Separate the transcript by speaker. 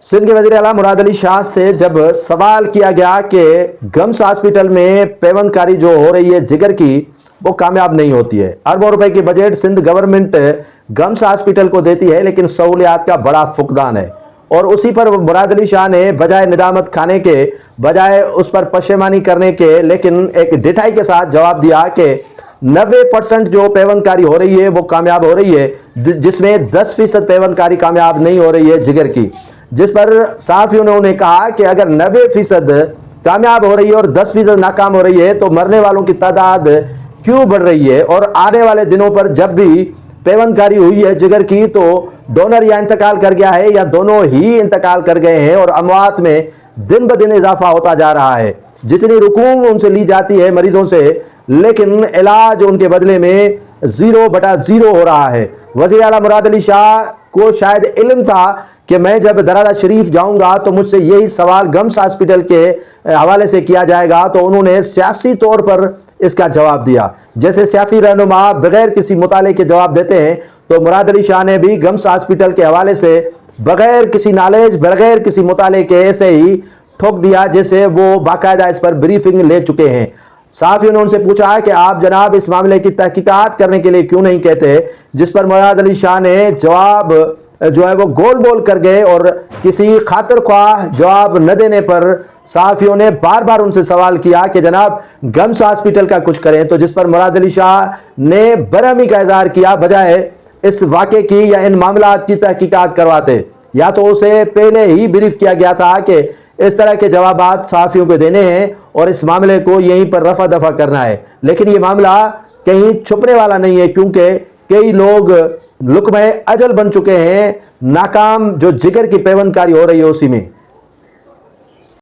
Speaker 1: सिंध के वज़ीर आला मुराद अली शाह से जब सवाल किया गया कि गम्स हॉस्पिटल में पेवंदकारी जो हो रही है जिगर की, वो कामयाब नहीं होती है। अरबों रुपए की budget Sindh government GIMS hospital को देती है, लेकिन सहूलियात का बड़ा फुकदान है। और उसी पर मुराद अली शाह ने बजाय निदामत खाने के, बजाय उस पर पशेमानी करने के, लेकिन एक डिठाई के साथ जवाब दिया कि 90% जो पेवंदकारी हो रही है वो कामयाब हो रही है, जिसमें 10% पेवंदकारी कामयाब नहीं हो रही है जिगर की। जिस पर सहाफियों ने कहा कि अगर 90% कामयाब हो रही है और 10% नाकाम हो रही है तो मरने वालों की तादाद क्यों बढ़ रही है। और आने वाले दिनों पर जब भी पेवंदकारी हुई है जिगर की तो डोनर या इंतकाल कर गया है या दोनों ही इंतकाल कर गए हैं और अमवात में दिन ब दिन इजाफा होता जा रहा है। जितनी रकूम उनसे ली जाती है मरीजों से, लेकिन इलाज उनके बदले में 0/0 हो रहा है। वज़ीर आला मुराद अली शाह को शायद इल्म था कि मैं जब दराजा शरीफ जाऊंगा तो मुझसे यही सवाल गम्स हॉस्पिटल के हवाले से किया जाएगा, तो उन्होंने सियासी तौर पर इसका जवाब दिया। जैसे सियासी रहनुमा बगैर किसी मुताले के जवाब देते हैं, तो मुराद अली शाह ने भी गम्स हॉस्पिटल के हवाले से बगैर किसी नॉलेज, बगैर किसी मुताले के ऐसे ही ठोक दिया, जैसे वो बाकायदा इस पर ब्रीफिंग ले चुके हैं। सहाफियों ने उनसे पूछा कि आप जनाब इस मामले की तहकीकात करने के लिए क्यों नहीं कहते, जिस पर मुराद अली शाह ने जवाब जो है वो गोल बोल कर गए और किसी खातिर ख्वाह जवाब न देने पर सहाफियों ने बार बार उनसे सवाल किया कि जनाब गम्स हॉस्पिटल का कुछ करें, तो जिस पर मुराद अली शाह ने बरहमी का इजहार किया, बजाय इस वाक़े की या इन मामलात की तहकीकात करवाते। या तो उसे पहले ही ब्रीफ किया गया था कि इस तरह के जवाबात सहाफियों को देने हैं और इस मामले को यहीं पर रफा दफा करना है। लेकिन ये मामला कहीं छुपने वाला नहीं है, क्योंकि कई लोग लुक्मे अजल बन चुके हैं नाकाम जो जिगर की पेवंदकारी हो रही है उसी में।